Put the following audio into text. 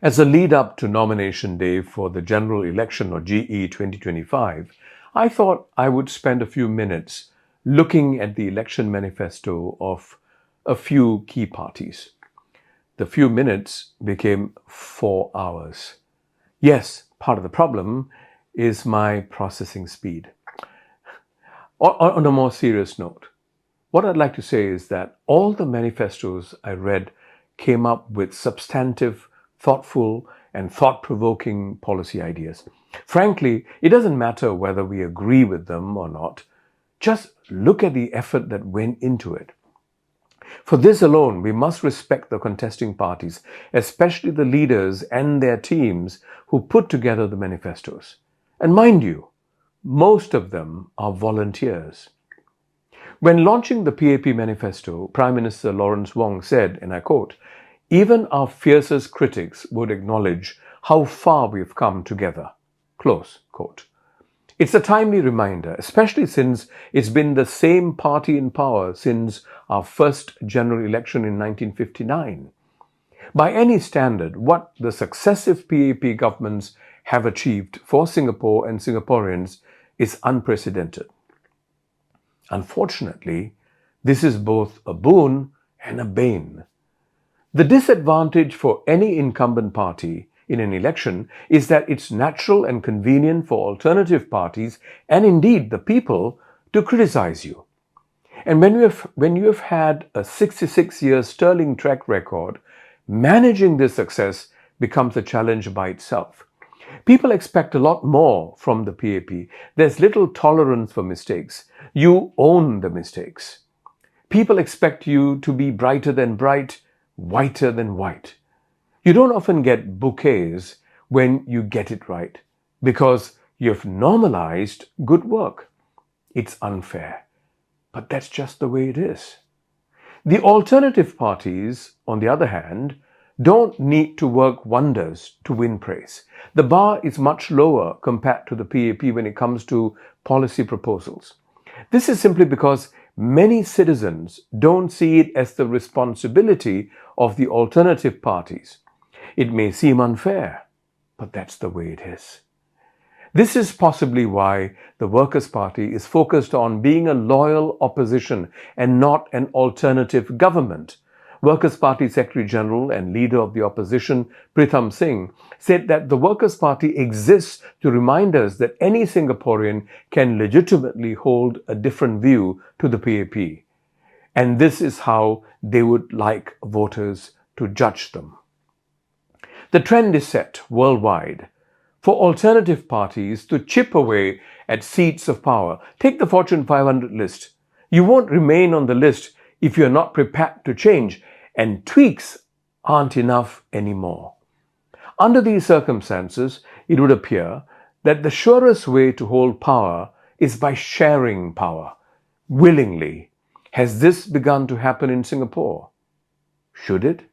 As a lead up to nomination day for the general election or GE 2025, I thought I would spend a few minutes looking at the election manifesto of a few key parties. The few minutes became 4 hours. Yes, part of the problem is my processing speed. On a more serious note, what I'd like to say is that all the manifestos I read came up with substantive, thoughtful, and thought-provoking policy ideas. Frankly, it doesn't matter whether we agree with them or not. Just look at the effort that went into it. For this alone, we must respect the contesting parties, especially the leaders and their teams who put together the manifestos. And mind you, most of them are volunteers. When launching the PAP manifesto, Prime Minister Lawrence Wong said, and I quote, "Even our fiercest critics would acknowledge how far we've come together." Close quote. It's a timely reminder, especially since it's been the same party in power since our first general election in 1959. By any standard, what the successive PAP governments have achieved for Singapore and Singaporeans is unprecedented. Unfortunately, this is both a boon and a bane. The disadvantage for any incumbent party in an election is that it's natural and convenient for alternative parties and indeed the people to criticize you. And when you have had a 66-year sterling track record, managing this success becomes a challenge by itself. People expect a lot more from the PAP. There's little tolerance for mistakes. You own the mistakes. People expect you to be brighter than bright, whiter than white. You don't often get bouquets when you get it right because you've normalized good work. It's unfair, but that's just the way it is. The alternative parties, on the other hand, don't need to work wonders to win praise. The bar is much lower compared to the PAP when it comes to policy proposals. This is simply because many citizens don't see it as the responsibility of the alternative parties. It may seem unfair, but that's the way it is. This is possibly why the Workers' Party is focused on being a loyal opposition and not an alternative government. Workers' Party Secretary General and Leader of the Opposition, Pritham Singh, said that the Workers' Party exists to remind us that any Singaporean can legitimately hold a different view to the PAP. And this is how they would like voters to judge them. The trend is set worldwide for alternative parties to chip away at seats of power. Take the Fortune 500 list. You won't remain on the list if you're not prepared to change, and tweaks aren't enough anymore. Under these circumstances, it would appear that the surest way to hold power is by sharing power willingly. Has this begun to happen in Singapore? Should it?